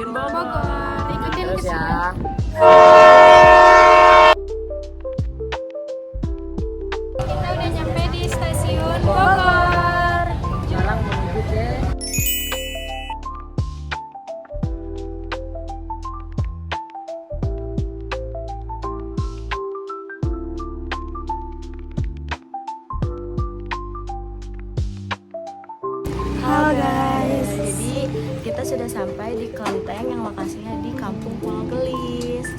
Stasiun Bogor. Ikutin Terus ke ya. Kita udah nyampe di stasiun Bogor. Sekarang menuju ke Halo guys, jadi kita sudah sampai di kelenteng yang lokasinya di Kampung Pulau Gelis.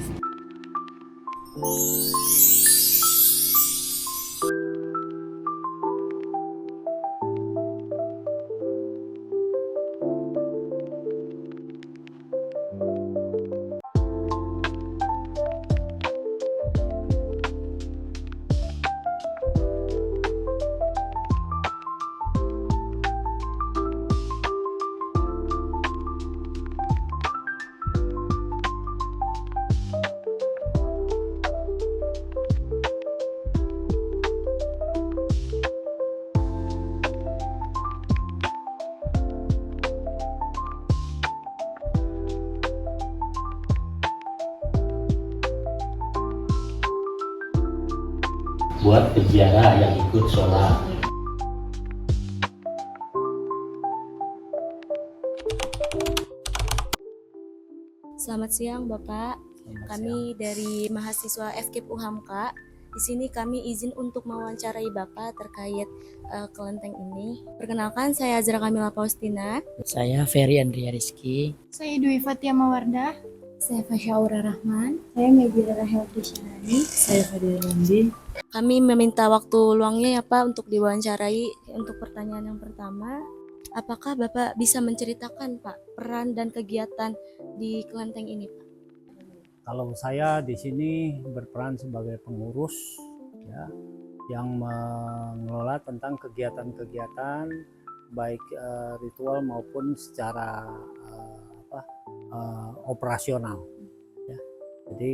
Buat peziarah yang ikut sholat. Selamat siang Bapak. Kami dari mahasiswa FKIP UHAMKA. Di sini kami izin untuk mewawancarai Bapak terkait kelenteng ini. Perkenalkan, saya Azra Kamila Faustina. saya Ferry Andria Rizky. Saya Dwi Fatia Mawardah. Saya Fasya Aura Rahman. Saya Medira Rahel Krisnani. Saya Fadil Ramdi. Kami meminta waktu luangnya ya Pak untuk diwawancarai. Untuk pertanyaan yang pertama, apakah Bapak bisa menceritakan Pak peran dan kegiatan di kelenteng ini Pak? Kalau saya di sini berperan sebagai pengurus ya, yang mengelola tentang kegiatan-kegiatan baik ritual maupun secara operasional. Ya. Jadi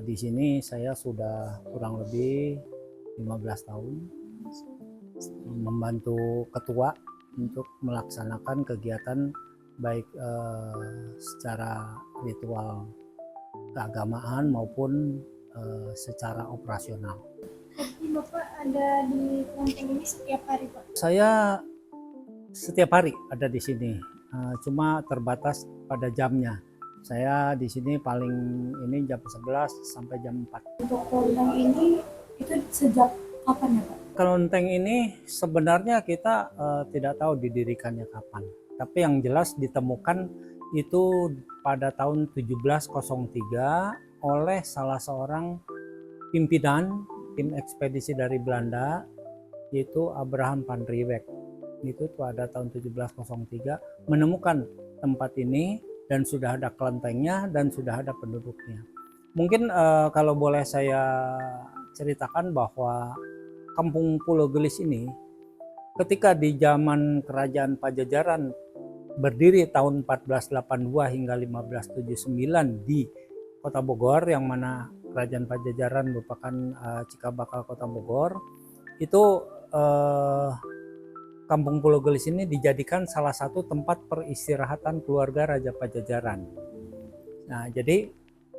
di sini saya sudah kurang lebih 15 tahun membantu ketua untuk melaksanakan kegiatan baik secara ritual keagamaan maupun secara operasional. Jadi Bapak ada di kelenteng ini setiap hari Pak? Saya setiap hari ada di sini, cuma terbatas pada jamnya. Saya di sini paling ini jam 11 sampai jam 4. Untuk kelenteng ini itu sejak kapan ya Pak? Kelenteng ini sebenarnya kita tidak tahu didirikannya kapan, tapi yang jelas ditemukan itu pada tahun 1703 oleh salah seorang pimpinan tim ekspedisi dari Belanda, yaitu Abraham van Riebeeck. Itu pada tahun 1703 menemukan tempat ini dan sudah ada kelentengnya dan sudah ada penduduknya. Mungkin kalau boleh saya ceritakan bahwa Kampung Pulau Gelis ini ketika di zaman Kerajaan Pajajaran berdiri tahun 1482 hingga 1579 di Kota Bogor, yang mana Kerajaan Pajajaran merupakan cikal bakal Kota Bogor, itu Kampung Pulau Gelis ini dijadikan salah satu tempat peristirahatan keluarga Raja Pajajaran. Nah, jadi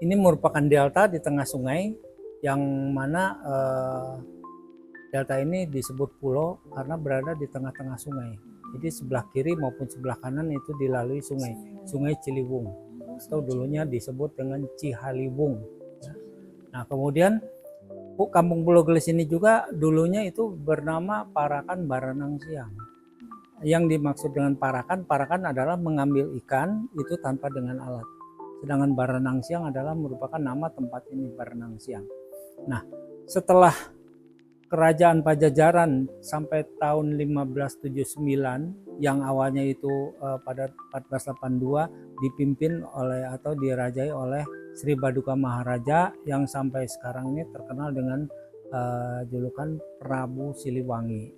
ini merupakan delta di tengah sungai, yang mana delta ini disebut pulau karena berada di tengah-tengah sungai. Jadi sebelah kiri maupun sebelah kanan itu dilalui Sungai Ciliwung, atau dulunya disebut dengan Cihaliwung. Nah, kemudian Kampung Pulau Gelis ini juga dulunya itu bernama Parakan Baranang Siang. Yang dimaksud dengan parakan adalah mengambil ikan itu tanpa dengan alat. Sedangkan Baranang Siang adalah merupakan nama tempat ini, Baranang Siang. Nah, setelah Kerajaan Pajajaran sampai tahun 1579 yang awalnya itu pada 1482 dipimpin oleh atau dirajai oleh Sri Baduka Maharaja, yang sampai sekarang ini terkenal dengan julukan Prabu Siliwangi.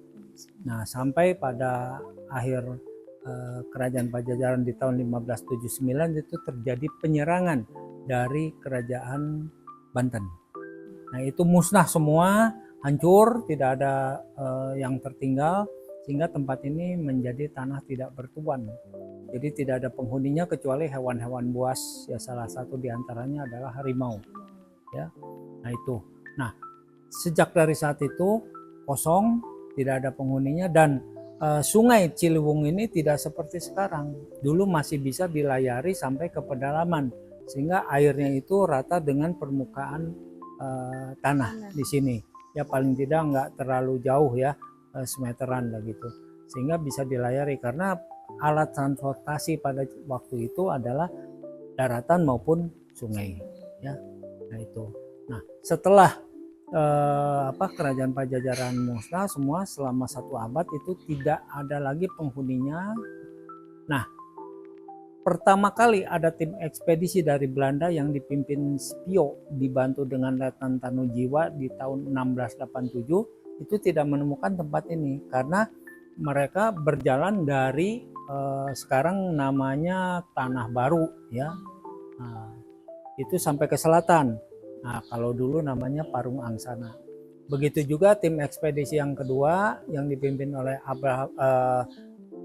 Nah, sampai pada akhir Kerajaan Pajajaran di tahun 1579 itu terjadi penyerangan dari Kerajaan Banten. Nah, itu musnah semua, hancur, tidak ada yang tertinggal, sehingga tempat ini menjadi tanah tidak bertuan. Jadi tidak ada penghuninya kecuali hewan-hewan buas, ya salah satu diantaranya adalah harimau. Ya, nah itu. Nah, sejak dari saat itu kosong, tidak ada penghuninya, dan sungai Ciliwung ini tidak seperti sekarang. Dulu masih bisa dilayari sampai ke pedalaman, sehingga airnya itu rata dengan permukaan tanah di sini. Ya paling tidak nggak terlalu jauh ya, semeteran lah gitu. Sehingga bisa dilayari karena alat transportasi pada waktu itu adalah daratan maupun sungai. Ya, nah itu. Nah setelah kerajaan Pajajaran musnah semua selama 1 abad itu tidak ada lagi penghuninya. Nah, pertama kali ada tim ekspedisi dari Belanda yang dipimpin Spio dibantu dengan Letnan Tanujiwa di tahun 1687 itu tidak menemukan tempat ini karena mereka berjalan dari sekarang namanya Tanah Baru ya. Nah, itu sampai ke selatan. Nah, kalau dulu namanya Parung Angsana. Begitu juga tim ekspedisi yang kedua yang dipimpin oleh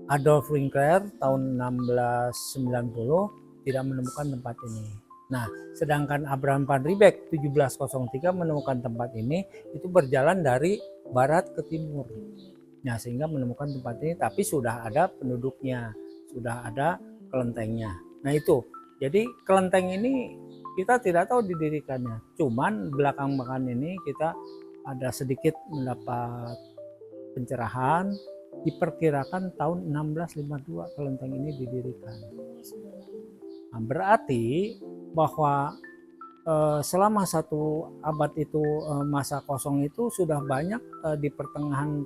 Adolf Winkler tahun 1690 tidak menemukan tempat ini. Nah, sedangkan Abraham van Riebeeck 1703 menemukan tempat ini, itu berjalan dari barat ke timur. Nah, sehingga menemukan tempat ini, tapi sudah ada penduduknya, sudah ada kelentengnya. Nah itu, jadi kelenteng ini kita tidak tahu didirikannya, cuman belakang-belakang ini kita ada sedikit mendapat pencerahan, diperkirakan tahun 1652 kelenteng ini didirikan. Nah, berarti bahwa selama 1 abad itu masa kosong itu sudah banyak di pertengahan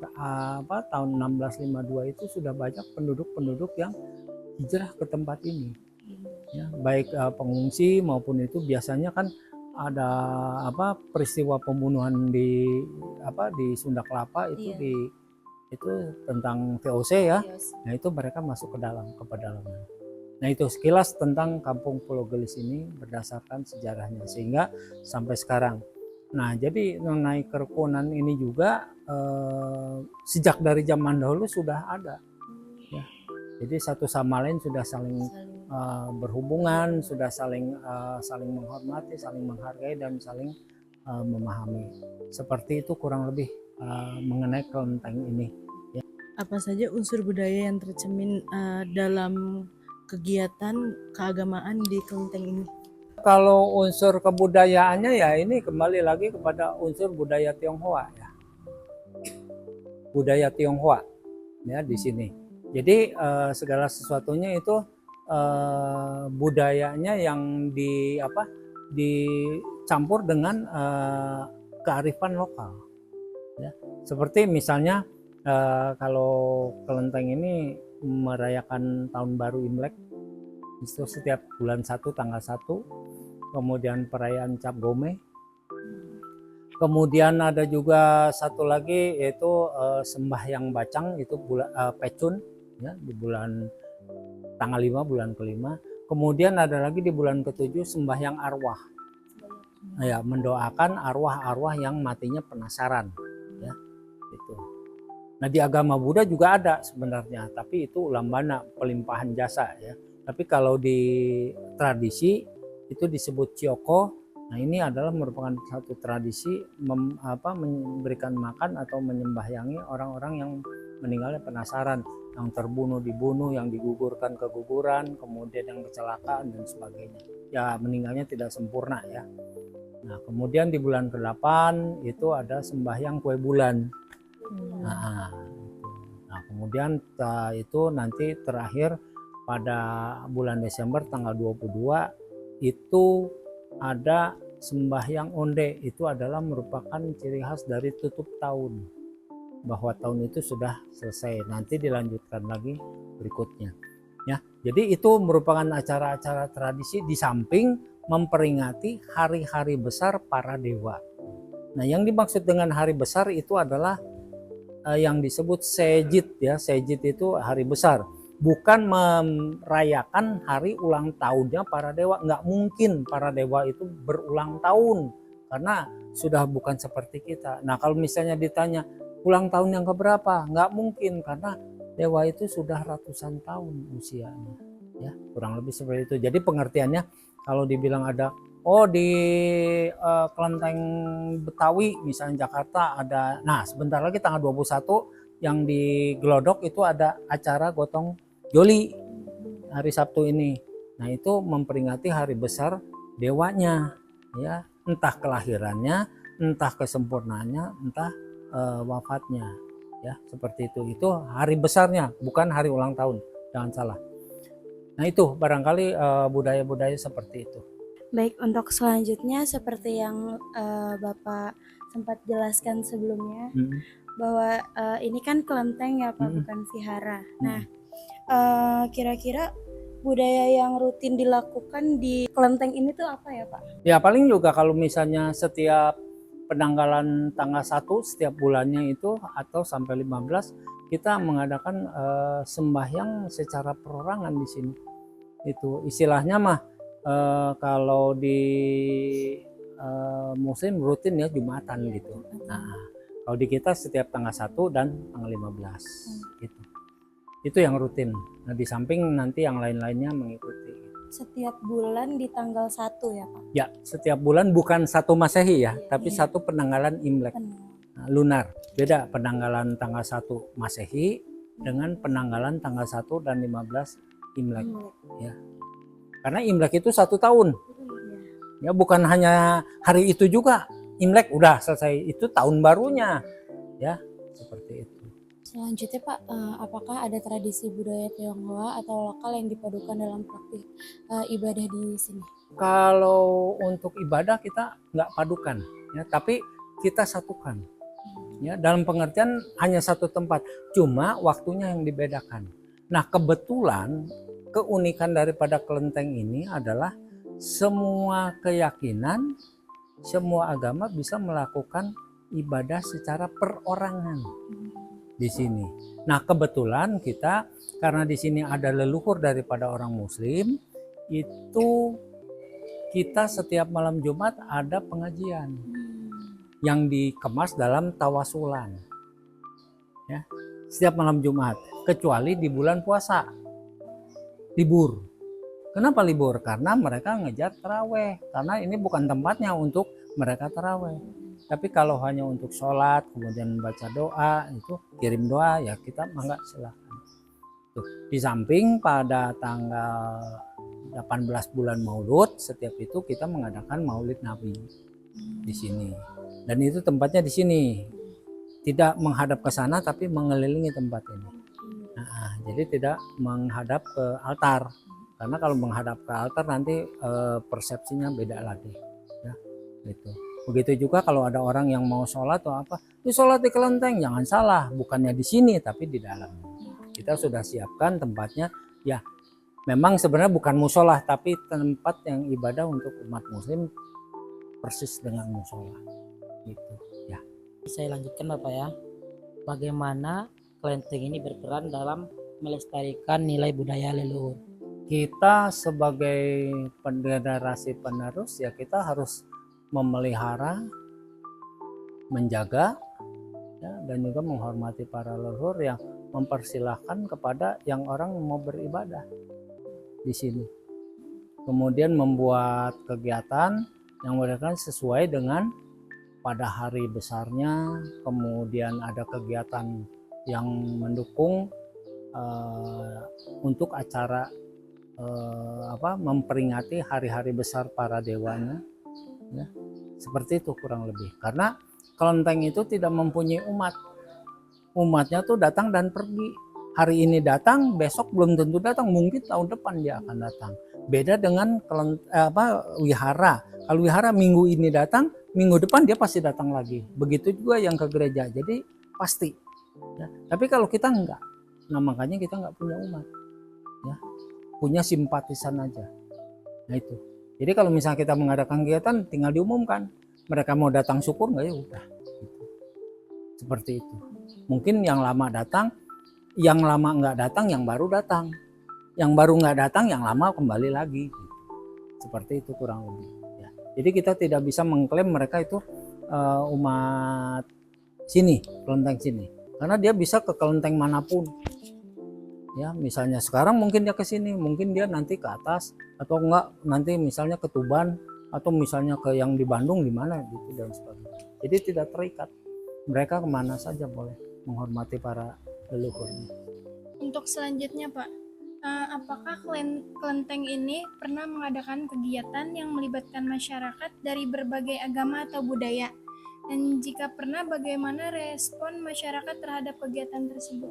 tahun 1652 itu sudah banyak penduduk-penduduk yang hijrah ke tempat ini. Ya, baik pengungsi maupun itu biasanya kan ada peristiwa pembunuhan di Sunda Kelapa itu itu tentang VOC ya. Nah itu mereka masuk ke pedalaman. Nah itu sekilas tentang Kampung Pulau Gelis ini berdasarkan sejarahnya sehingga sampai sekarang. Nah jadi mengenai kerukunan ini juga sejak dari zaman dahulu sudah ada. Ya. Jadi satu sama lain sudah saling berhubungan, sudah saling menghormati, saling menghargai dan saling memahami. Seperti itu kurang lebih mengenai kelenteng ini. Ya. Apa saja unsur budaya yang tercermin dalam kegiatan keagamaan di kelenteng ini? Kalau unsur kebudayaannya ya ini kembali lagi kepada unsur budaya Tionghoa ya. Budaya Tionghoa ya di sini. Jadi segala sesuatunya itu budayanya yang dicampur dengan kearifan lokal. Ya. Seperti misalnya kalau kelenteng ini merayakan tahun baru Imlek itu setiap bulan 1 tanggal 1, kemudian perayaan Cap Gome, kemudian ada juga satu lagi yaitu sembahyang bacang itu Pecun ya, di bulan tanggal 5 bulan ke-5, kemudian ada lagi di bulan ke-7 sembahyang arwah ya, mendoakan arwah-arwah yang matinya penasaran ya itu. Nah di agama Buddha juga ada sebenarnya, tapi itu ulambana, pelimpahan jasa ya. Tapi kalau di tradisi itu disebut Cioko. Nah ini adalah merupakan satu tradisi memberikan makan atau menyembahyangi orang-orang yang meninggalnya penasaran, yang terbunuh dibunuh, yang digugurkan keguguran, kemudian yang kecelakaan dan sebagainya. Ya meninggalnya tidak sempurna ya. Nah kemudian di bulan ke-8 itu ada sembahyang kue bulan. Nah kemudian itu nanti terakhir pada bulan Desember tanggal 22 itu ada sembahyang onde. Itu adalah merupakan ciri khas dari tutup tahun, bahwa tahun itu sudah selesai, nanti dilanjutkan lagi berikutnya ya. Jadi itu merupakan acara-acara tradisi di samping memperingati hari-hari besar para dewa. Nah yang dimaksud dengan hari besar itu adalah yang disebut Sejit ya. Sejit itu hari besar, bukan merayakan hari ulang tahunnya para dewa. Nggak mungkin para dewa itu berulang tahun karena sudah bukan seperti kita. Nah kalau misalnya ditanya ulang tahun yang keberapa, nggak mungkin karena dewa itu sudah ratusan tahun usianya Ya, kurang lebih seperti itu. Jadi pengertiannya kalau dibilang ada di kelenteng Betawi misalnya Jakarta ada, nah sebentar lagi tanggal 21 yang di Glodok itu ada acara gotong Joli hari Sabtu ini. Nah itu memperingati hari besar dewanya, ya, entah kelahirannya, entah kesempurnaannya, entah wafatnya, ya seperti itu. Itu hari besarnya, bukan hari ulang tahun, jangan salah. Nah itu barangkali budaya-budaya seperti itu. Baik, untuk selanjutnya seperti yang Bapak sempat jelaskan sebelumnya, bahwa ini kan kelenteng ya Pak, bukan vihara. Nah, kira-kira budaya yang rutin dilakukan di kelenteng ini tuh apa ya Pak? Ya paling juga kalau misalnya setiap penanggalan tanggal 1 setiap bulannya itu atau sampai 15 kita mengadakan sembahyang secara perorangan di sini. Itu istilahnya mah kalau di Muslim rutin ya Jumatan gitu. Nah, kalau di kita setiap tanggal 1 dan tanggal 15 gitu. Itu yang rutin. Nah, di samping nanti yang lain-lainnya mengikuti. Setiap bulan di tanggal 1 ya Pak? Ya, setiap bulan bukan 1 Masehi ya, tapi 1 penanggalan Imlek. Nah, lunar. Beda penanggalan tanggal 1 Masehi dengan penanggalan tanggal 1 dan 15 Imlek. Ya. Karena Imlek itu 1 tahun. Ya, bukan hanya hari itu juga. Imlek udah selesai, itu tahun barunya. Ya, seperti itu. Selanjutnya Pak, apakah ada tradisi budaya Tionghoa atau lokal yang dipadukan dalam praktik ibadah di sini? Kalau untuk ibadah kita nggak padukan, ya, tapi kita satukan. Ya, dalam pengertian hanya 1 tempat, cuma waktunya yang dibedakan. Nah, kebetulan keunikan daripada kelenteng ini adalah semua keyakinan, semua agama bisa melakukan ibadah secara perorangan di sini. Nah, kebetulan kita karena di sini ada leluhur daripada orang Muslim, itu kita setiap malam Jumat ada pengajian yang dikemas dalam tawasulan. Ya, setiap malam Jumat, kecuali di bulan puasa. Libur. Kenapa libur? Karena mereka ngejar taraweh. Karena ini bukan tempatnya untuk mereka taraweh. Tapi kalau hanya untuk sholat, kemudian baca doa, itu kirim doa, ya kita mangga silahkan. Tuh. Di samping pada tanggal 18 bulan Maulud, setiap itu kita mengadakan Maulid Nabi di sini. Dan itu tempatnya di sini. Tidak menghadap ke sana, tapi mengelilingi tempat ini. Nah, jadi tidak menghadap ke altar, karena kalau menghadap ke altar nanti persepsinya beda lagi, ya, gitu. Begitu juga kalau ada orang yang mau sholat atau apa, sholat di kelenteng, jangan salah, bukannya di sini tapi di dalam. Kita sudah siapkan tempatnya, ya, memang sebenarnya bukan musola tapi tempat yang ibadah untuk umat Muslim persis dengan musola, gitu, ya. Saya lanjutkan Bapak ya. Bagaimana kelenteng ini berperan dalam melestarikan nilai budaya leluhur? Kita sebagai generasi penerus ya kita harus memelihara, menjaga, ya, dan juga menghormati para leluhur yang mempersilahkan kepada yang orang mau beribadah di sini. Kemudian membuat kegiatan yang mereka sesuai dengan pada hari besarnya, kemudian ada kegiatan yang mendukung untuk acara memperingati hari-hari besar para dewanya, ya, seperti itu kurang lebih. Karena kelenteng itu tidak mempunyai umatnya tuh datang dan pergi. Hari ini datang, besok belum tentu datang, mungkin tahun depan dia akan datang. Beda dengan wihara. Kalau wihara minggu ini datang, minggu depan dia pasti datang lagi. Begitu juga yang ke gereja, jadi pasti. Ya. Tapi kalau kita enggak, nah makanya kita enggak punya umat, ya, punya simpatisan aja. Nah itu. Jadi kalau misalnya kita mengadakan kegiatan, tinggal diumumkan. Mereka mau datang syukur enggak, ya udah. Gitu. Seperti itu. Mungkin yang lama datang, yang lama enggak datang, yang baru datang. Yang baru enggak datang, yang lama kembali lagi. Gitu. Seperti itu kurang lebih. Ya. Jadi kita tidak bisa mengklaim mereka itu umat sini, kelenteng sini. Karena dia bisa ke kelenteng manapun. Ya, misalnya sekarang mungkin dia ke sini, mungkin dia nanti ke atas, atau enggak nanti misalnya ke Tuban, atau misalnya ke yang di Bandung di mana gitu dan sebagainya. Jadi tidak terikat, mereka kemana saja boleh menghormati para leluhurnya. Untuk selanjutnya Pak, apakah kelenteng ini pernah mengadakan kegiatan yang melibatkan masyarakat dari berbagai agama atau budaya? Dan jika pernah, bagaimana respon masyarakat terhadap kegiatan tersebut?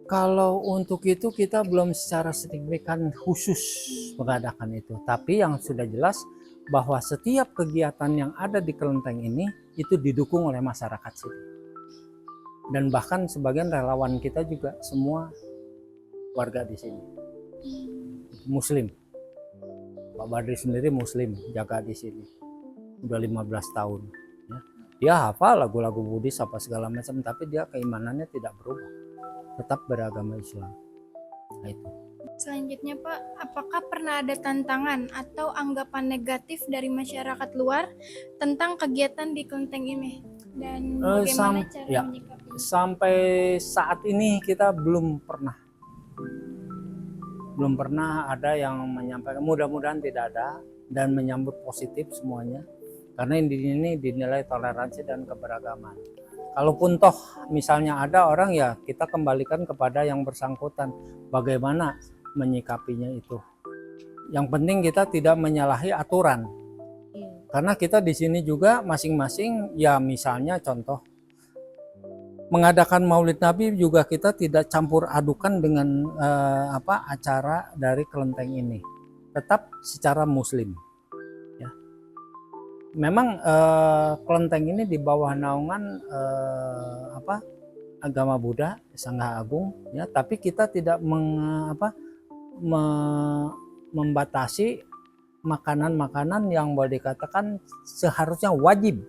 Kalau untuk itu kita belum secara signifikan khusus mengadakan itu. Tapi yang sudah jelas bahwa setiap kegiatan yang ada di kelenteng ini itu didukung oleh masyarakat sini. Dan bahkan sebagian relawan kita juga semua warga di sini. Muslim. Pak Badri sendiri Muslim, jaga di sini. Udah 15 tahun. Ya. Dia hafal lagu-lagu Buddhis apa segala macam, tapi dia keimanannya tidak berubah. Tetap beragama Islam. Nah, itu. Selanjutnya Pak, apakah pernah ada tantangan atau anggapan negatif dari masyarakat luar tentang kegiatan di kelenteng ini? Dan bagaimana cara menyikapinya? Sampai saat ini kita belum pernah ada yang menyampaikan, mudah-mudahan tidak ada, dan menyambut positif semuanya. Karena ini dinilai toleransi dan keberagaman. Kalaupun toh misalnya ada orang, ya kita kembalikan kepada yang bersangkutan bagaimana menyikapinya itu. Yang penting kita tidak menyalahi aturan. Karena kita di sini juga masing-masing, ya misalnya contoh mengadakan Maulid Nabi juga kita tidak campur adukan dengan acara dari kelenteng ini. Tetap secara Muslim. Memang kelenteng ini di bawah naungan agama Buddha, Sangha Agung, ya, tapi kita tidak membatasi makanan-makanan yang boleh dikatakan seharusnya wajib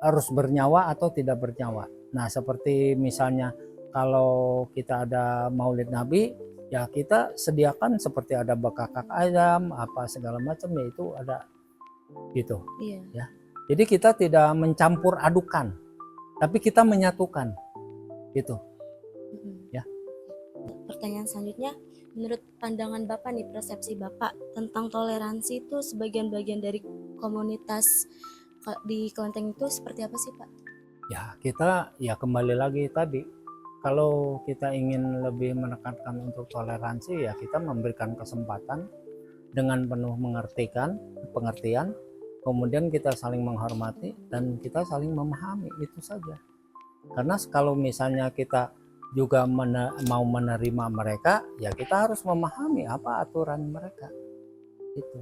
harus bernyawa atau tidak bernyawa. Nah, seperti misalnya kalau kita ada Maulid Nabi, ya kita sediakan seperti ada bekakak ayam, apa segala macam, yaitu ada gitu. Iya. Ya. Jadi kita tidak mencampur adukan, tapi kita menyatukan gitu. Ya. Pertanyaan selanjutnya, menurut pandangan Bapak nih, persepsi Bapak tentang toleransi itu sebagian bagian dari komunitas di kelenteng itu seperti apa sih Pak? Ya, kita ya kembali lagi tadi, kalau kita ingin lebih menekankan untuk toleransi, ya kita memberikan kesempatan dengan penuh pengertian, kemudian kita saling menghormati dan kita saling memahami, itu saja. Karena kalau misalnya kita juga mau menerima mereka, ya kita harus memahami apa aturan mereka. Itu.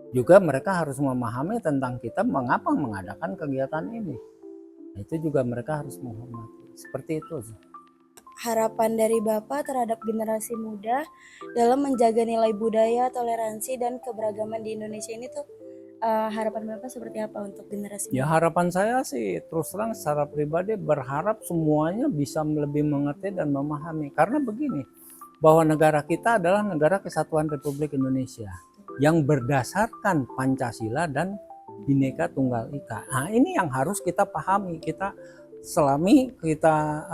Juga mereka harus memahami tentang kita mengapa mengadakan kegiatan ini. Nah, itu juga mereka harus menghormati. Seperti itu. Harapan dari Bapak terhadap generasi muda dalam menjaga nilai budaya, toleransi, dan keberagaman di Indonesia ini tuh harapan Bapak seperti apa untuk generasi Ya, muda? harapan saya sih terus terang secara pribadi berharap semuanya bisa lebih mengerti dan memahami. Karena begini, bahwa negara kita adalah negara kesatuan Republik Indonesia yang berdasarkan Pancasila dan Bhinneka Tunggal Ika. Nah, ini yang harus kita pahami, kita selami, kita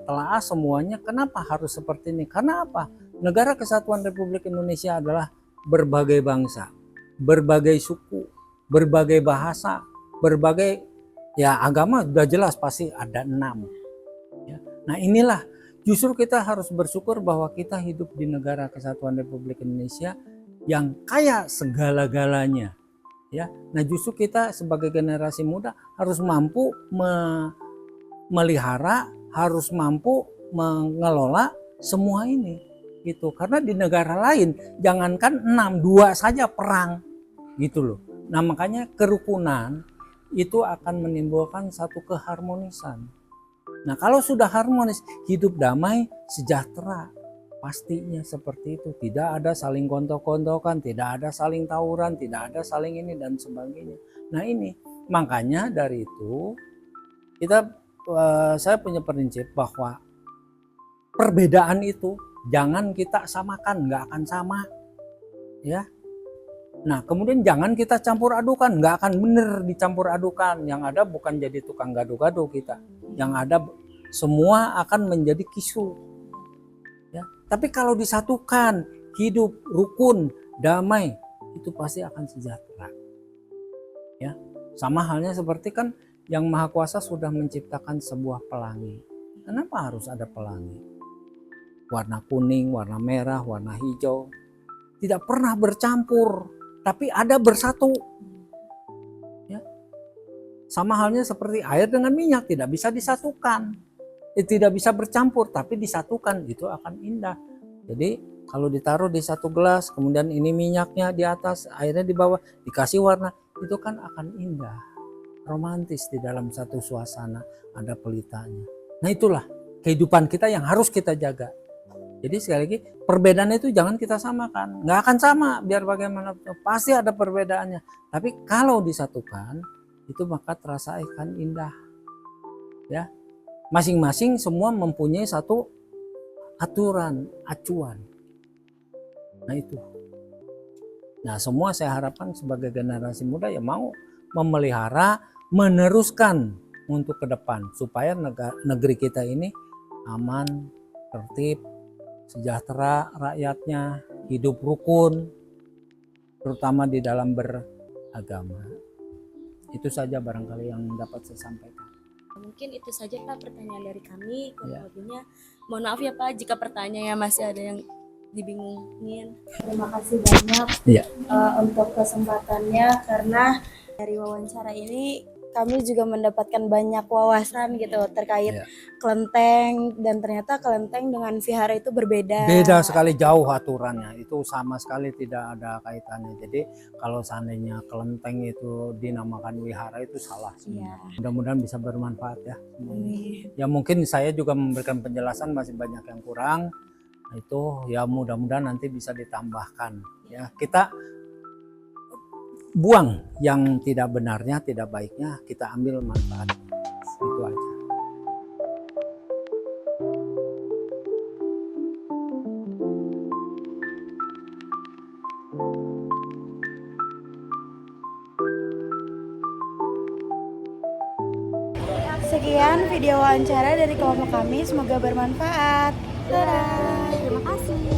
telaah semuanya. Kenapa harus seperti ini? Karena apa? Negara Kesatuan Republik Indonesia adalah berbagai bangsa, berbagai suku, berbagai bahasa, berbagai ya agama, sudah jelas pasti ada 6. Ya. Nah, inilah justru kita harus bersyukur bahwa kita hidup di negara Kesatuan Republik Indonesia yang kaya segala-galanya. Ya, nah justru kita sebagai generasi muda harus mampu melihara, harus mampu mengelola semua ini, gitu. Karena di negara lain, jangankan 6, 2 saja perang, gitu loh. Nah, makanya kerukunan itu akan menimbulkan satu keharmonisan. Nah, kalau sudah harmonis, hidup damai, sejahtera, pastinya seperti itu. Tidak ada saling gontok-gontokan, tidak ada saling tawuran, tidak ada saling ini dan sebagainya. Nah, ini makanya dari itu saya punya prinsip bahwa perbedaan itu jangan kita samakan, nggak akan sama, ya. Nah, kemudian jangan kita campur adukan, nggak akan bener dicampur adukan. Yang ada bukan jadi tukang gaduh-gaduh kita, yang ada semua akan menjadi kisruh. Tapi kalau disatukan, hidup rukun, damai, itu pasti akan sejahtera. Ya, sama halnya seperti kan yang Maha Kuasa sudah menciptakan sebuah pelangi. Kenapa harus ada pelangi? Warna kuning, warna merah, warna hijau. Tidak pernah bercampur, tapi ada bersatu. Ya. Sama halnya seperti air dengan minyak, tidak bisa disatukan. Tidak bisa bercampur, tapi disatukan, itu akan indah. Jadi kalau ditaruh di satu gelas, kemudian ini minyaknya di atas, airnya di bawah, dikasih warna, itu kan akan indah. Romantis di dalam satu suasana, ada pelitanya. Nah itulah kehidupan kita yang harus kita jaga. Jadi sekali lagi, perbedaan itu jangan kita samakan. Nggak akan sama, biar bagaimana, pasti ada perbedaannya. Tapi kalau disatukan, itu maka terasa akan indah. Ya, masing-masing semua mempunyai satu aturan, acuan. Nah itu. Nah semua saya harapkan sebagai generasi muda ya mau memelihara, meneruskan untuk ke depan supaya negeri kita ini aman, tertib, sejahtera rakyatnya, hidup rukun, terutama di dalam beragama. Itu saja barangkali yang dapat saya sampaikan. Mungkin itu saja Pak pertanyaan dari kami. Kurang lebihnya mohon maaf ya Pak jika pertanyaannya masih ada yang dibingungin. Terima kasih banyak Iya. untuk kesempatannya, karena dari wawancara ini kami juga mendapatkan banyak wawasan gitu terkait kelenteng, dan ternyata kelenteng dengan vihara itu berbeda. Beda sekali, jauh aturannya, itu sama sekali tidak ada kaitannya. Jadi kalau seandainya kelenteng itu dinamakan wihara itu salah semua. Mudah-mudahan bisa bermanfaat ya. Ya mungkin saya juga memberikan penjelasan masih banyak yang kurang. Itu ya mudah-mudahan nanti bisa ditambahkan. Ya kita buang yang tidak benarnya, tidak baiknya, kita ambil manfaat. Itu aja. Sekian video wawancara dari kelompok kami, semoga bermanfaat. Dadah. Terima kasih.